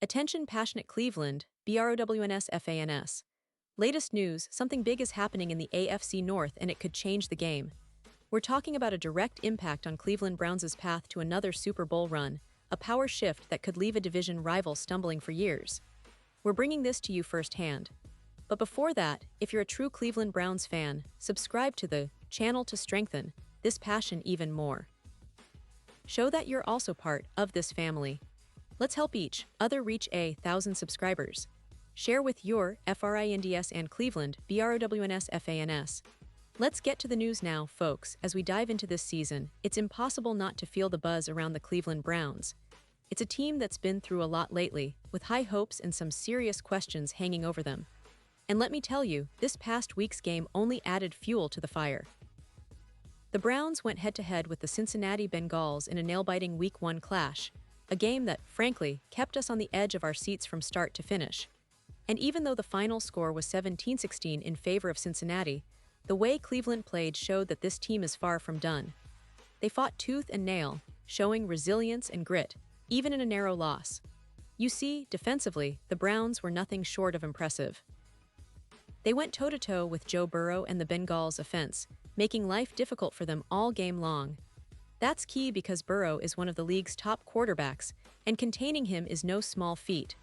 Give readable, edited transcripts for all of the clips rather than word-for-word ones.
Attention passionate Cleveland, Browns fans. Latest news, something big is happening in the AFC North and it could change the game. We're talking about a direct impact on Cleveland Browns' path to another Super Bowl run, a power shift that could leave a division rival stumbling for years. We're bringing this to you firsthand. But before that, if you're a true Cleveland Browns fan, subscribe to the channel to strengthen this passion even more. Show that you're also part of this family. Let's help each other reach 1,000 subscribers. Share with your friends and Cleveland Browns fans. Let's get to the news now, folks. As we dive into this season, it's impossible not to feel the buzz around the Cleveland Browns. It's a team that's been through a lot lately, with high hopes and some serious questions hanging over them. And let me tell you, this past week's game only added fuel to the fire. The Browns went head-to-head with the Cincinnati Bengals in a nail-biting Week 1 clash, a game that, frankly, kept us on the edge of our seats from start to finish. And even though the final score was 17-16 in favor of Cincinnati, the way Cleveland played showed that this team is far from done. They fought tooth and nail, showing resilience and grit, even in a narrow loss. You see, defensively, the Browns were nothing short of impressive. They went toe-to-toe with Joe Burrow and the Bengals' offense, making life difficult for them all game long. That's key because Burrow is one of the league's top quarterbacks, and containing him is no small feat.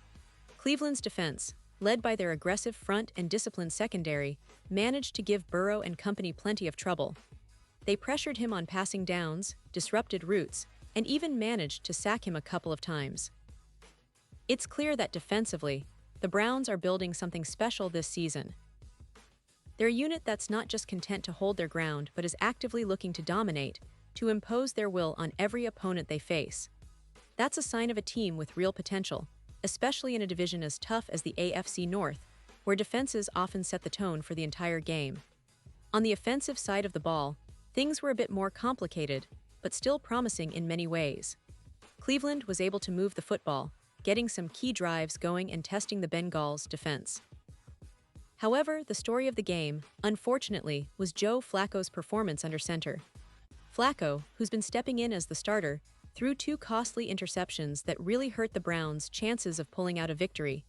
Cleveland's defense, led by their aggressive front and disciplined secondary, managed to give Burrow and company plenty of trouble. They pressured him on passing downs, disrupted routes, and even managed to sack him a couple of times. It's clear that defensively, the Browns are building something special this season. They're a unit that's not just content to hold their ground but is actively looking to dominate, to impose their will on every opponent they face. That's a sign of a team with real potential, especially in a division as tough as the AFC North, where defenses often set the tone for the entire game. On the offensive side of the ball, things were a bit more complicated, but still promising in many ways. Cleveland was able to move the football, getting some key drives going and testing the Bengals' defense. However, the story of the game, unfortunately, was Joe Flacco's performance under center. Flacco, who's been stepping in as the starter, threw two costly interceptions that really hurt the Browns' chances of pulling out a victory.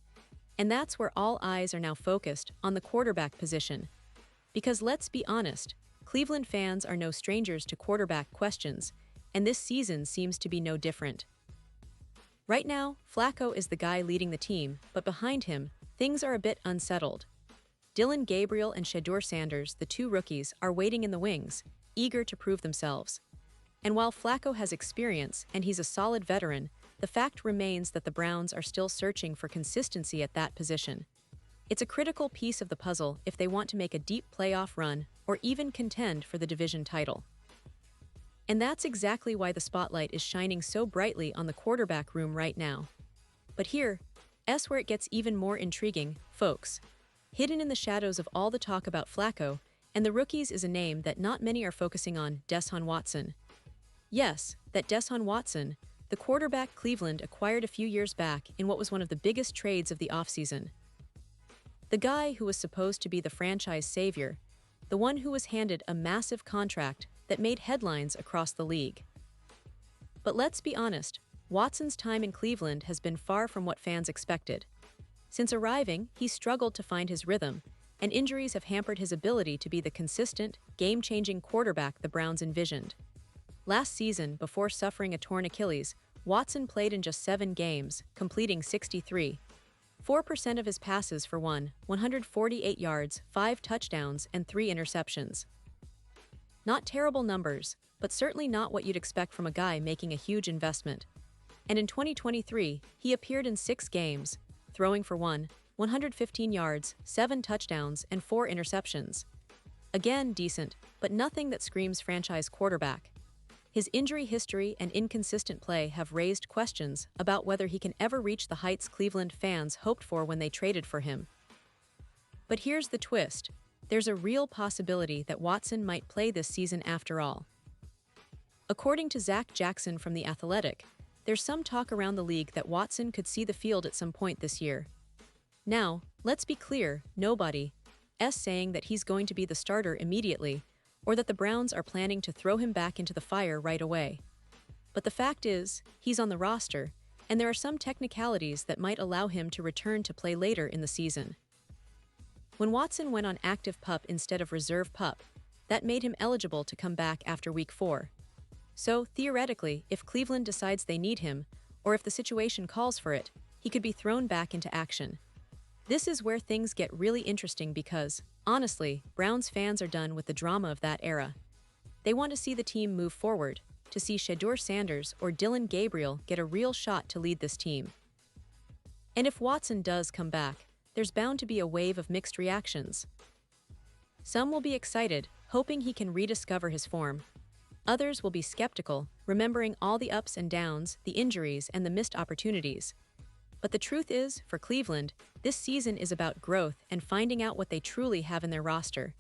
And that's where all eyes are now focused, on the quarterback position. Because let's be honest, Cleveland fans are no strangers to quarterback questions, and this season seems to be no different. Right now, Flacco is the guy leading the team, but behind him, things are a bit unsettled. Dylan Gabriel and Shedeur Sanders, the two rookies, are waiting in the wings, eager to prove themselves. And while Flacco has experience and he's a solid veteran, the fact remains that the Browns are still searching for consistency at that position. It's a critical piece of the puzzle if they want to make a deep playoff run or even contend for the division title. And that's exactly why the spotlight is shining so brightly on the quarterback room right now. But here's where it gets even more intriguing, folks. Hidden in the shadows of all the talk about Flacco and the rookies is a name that not many are focusing on: Deshaun Watson. Yes, that Deshaun Watson, the quarterback Cleveland acquired a few years back in what was one of the biggest trades of the offseason. The guy who was supposed to be the franchise savior, the one who was handed a massive contract that made headlines across the league. But let's be honest, Watson's time in Cleveland has been far from what fans expected. Since arriving, he struggled to find his rhythm, and injuries have hampered his ability to be the consistent, game-changing quarterback the Browns envisioned. Last season, before suffering a torn Achilles, Watson played in just 7 games, completing 63.4% of his passes for 148 yards, 5 touchdowns, and 3 interceptions. Not terrible numbers, but certainly not what you'd expect from a guy making a huge investment. And in 2023, he appeared in 6 games, throwing for 115 yards, 7 touchdowns, and 4 interceptions. Again, decent, but nothing that screams franchise quarterback. His injury history and inconsistent play have raised questions about whether he can ever reach the heights Cleveland fans hoped for when they traded for him. But here's the twist. There's a real possibility that Watson might play this season after all. According to Zach Jackson from The Athletic, there's some talk around the league that Watson could see the field at some point this year. Now, let's be clear, nobody's saying that he's going to be the starter immediately, or that the Browns are planning to throw him back into the fire right away. But the fact is, he's on the roster, and there are some technicalities that might allow him to return to play later in the season. When Watson went on active PUP instead of reserve PUP, that made him eligible to come back after Week 4. So, theoretically, if Cleveland decides they need him, or if the situation calls for it, he could be thrown back into action. This is where things get really interesting because, honestly, Browns fans are done with the drama of that era. They want to see the team move forward, to see Shedeur Sanders or Dillon Gabriel get a real shot to lead this team. And if Watson does come back, there's bound to be a wave of mixed reactions. Some will be excited, hoping he can rediscover his form. Others will be skeptical, remembering all the ups and downs, the injuries, and the missed opportunities. But the truth is, for Cleveland, this season is about growth and finding out what they truly have in their roster.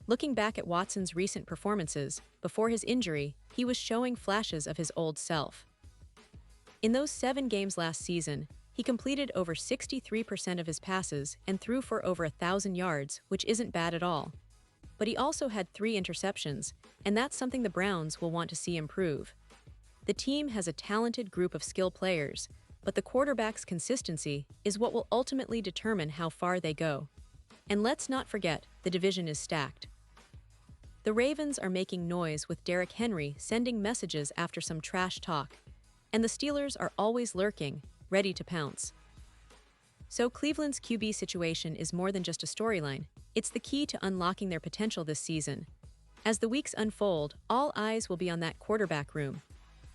Looking back at Watson's recent performances, before his injury, he was showing flashes of his old self. In those 7 games last season, he completed over 63% of his passes and threw for over 1,000 yards, which isn't bad at all. But he also had 3 interceptions, and that's something the Browns will want to see improve. The team has a talented group of skill players, but the quarterback's consistency is what will ultimately determine how far they go. And let's not forget, the division is stacked. The Ravens are making noise with Derrick Henry sending messages after some trash talk, and the Steelers are always lurking, ready to pounce. So Cleveland's QB situation is more than just a storyline. It's the key to unlocking their potential this season. As the weeks unfold, all eyes will be on that quarterback room.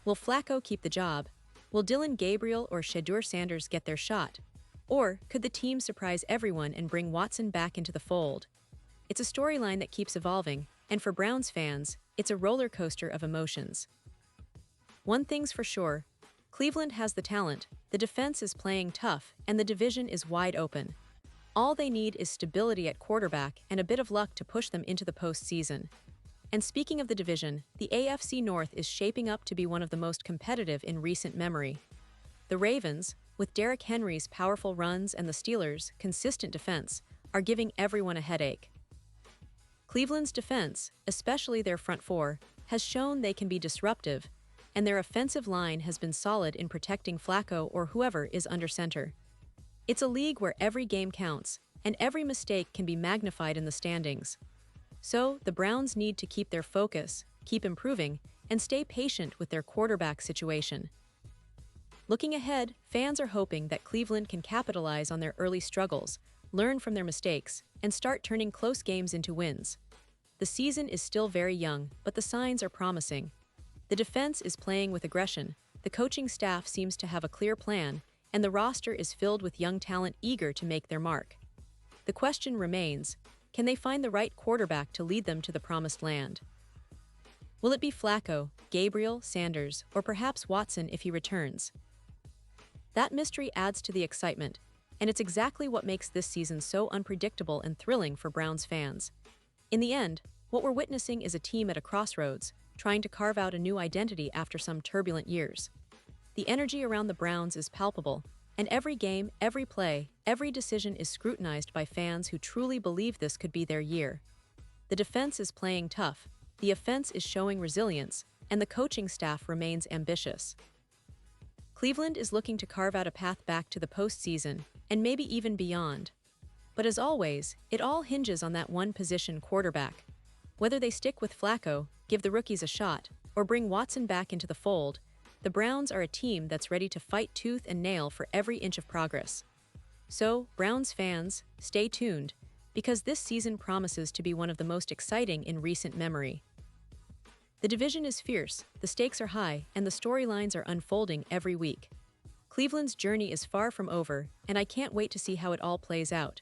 Will Flacco keep the job? Will Dillon Gabriel or Shedeur Sanders get their shot? Or could the team surprise everyone and bring Watson back into the fold? It's a storyline that keeps evolving, and for Browns fans, it's a roller coaster of emotions. One thing's for sure, Cleveland has the talent, the defense is playing tough, and the division is wide open. All they need is stability at quarterback and a bit of luck to push them into the postseason. And speaking of the division, the AFC North is shaping up to be one of the most competitive in recent memory. The Ravens, with Derrick Henry's powerful runs and the Steelers' consistent defense, are giving everyone a headache. Cleveland's defense, especially their front four, has shown they can be disruptive, and their offensive line has been solid in protecting Flacco or whoever is under center. It's a league where every game counts, and every mistake can be magnified in the standings. So, the Browns need to keep their focus, keep improving, and stay patient with their quarterback situation. Looking ahead, fans are hoping that Cleveland can capitalize on their early struggles, learn from their mistakes, and start turning close games into wins. The season is still very young, but the signs are promising. The defense is playing with aggression, the coaching staff seems to have a clear plan, and the roster is filled with young talent eager to make their mark. The question remains, can they find the right quarterback to lead them to the promised land? Will it be Flacco, Gabriel, Sanders, or perhaps Watson if he returns? That mystery adds to the excitement, and it's exactly what makes this season so unpredictable and thrilling for Browns fans. In the end, what we're witnessing is a team at a crossroads, trying to carve out a new identity after some turbulent years. The energy around the Browns is palpable, and every game, every play, every decision is scrutinized by fans who truly believe this could be their year. The defense is playing tough, the offense is showing resilience, and the coaching staff remains ambitious. Cleveland is looking to carve out a path back to the postseason, and maybe even beyond. But as always, it all hinges on that one position quarterback. Whether they stick with Flacco, give the rookies a shot, or bring Watson back into the fold, the Browns are a team that's ready to fight tooth and nail for every inch of progress. So, Browns fans, stay tuned, because this season promises to be one of the most exciting in recent memory. The division is fierce, the stakes are high, and the storylines are unfolding every week. Cleveland's journey is far from over, and I can't wait to see how it all plays out.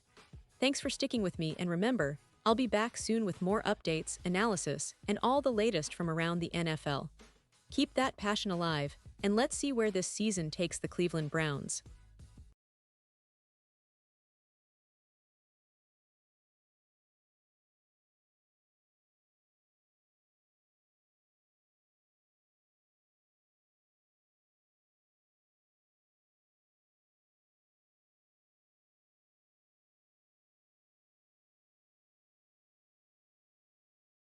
Thanks for sticking with me, and remember, I'll be back soon with more updates, analysis, and all the latest from around the NFL. Keep that passion alive, and let's see where this season takes the Cleveland Browns.